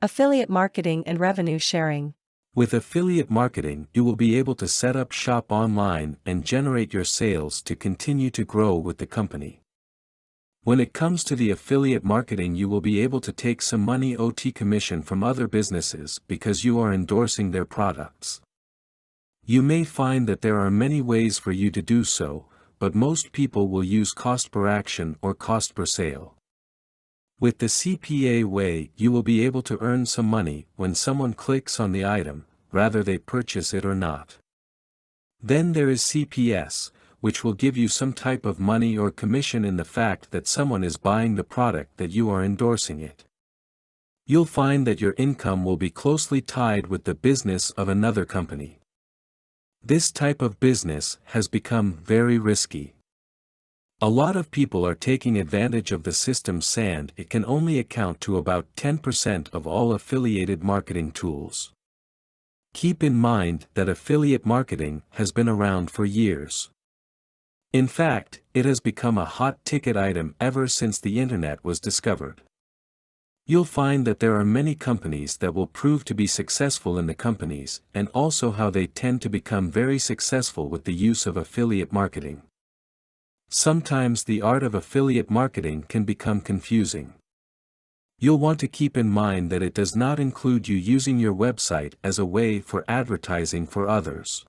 Affiliate marketing and revenue sharing. With affiliate marketing, you will be able to set up shop online and generate your sales to continue to grow with the company. When it comes to the affiliate marketing, you will be able to take some money OT commission from other businesses because you are endorsing their products. You may find that there are many ways for you to do so, but most people will use cost per action or cost per sale. With the CPA way, you will be able to earn some money when someone clicks on the item, whether they purchase it or not. Then there is CPS, which will give you some type of money or commission in the fact that someone is buying the product that you are endorsing it. You'll find that your income will be closely tied with the business of another company. This type of business has become very risky. A lot of people are taking advantage of the system, and it can only account to about 10% of all affiliated marketing tools. Keep in mind that affiliate marketing has been around for years. In fact, it has become a hot ticket item ever since the internet was discovered. You'll find that there are many companies that will prove to be successful in the companies, and also how they tend to become very successful with the use of affiliate marketing. Sometimes the art of affiliate marketing can become confusing. You'll want to keep in mind that it does not include you using your website as a way for advertising for others.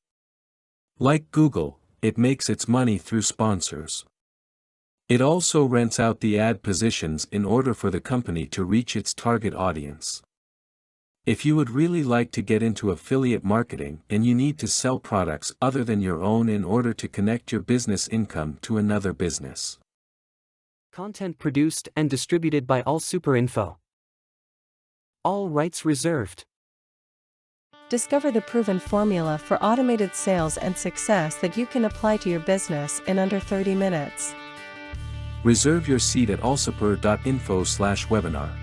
Like Google, it makes its money through sponsors. It also rents out the ad positions in order for the company to reach its target audience. If you would really like to get into affiliate marketing, then you need to sell products other than your own in order to connect your business income to another business. Content produced and distributed by AllSuperInfo. All rights reserved. Discover the proven formula for automated sales and success that you can apply to your business in under 30 minutes. Reserve your seat at allsuper.info/webinar.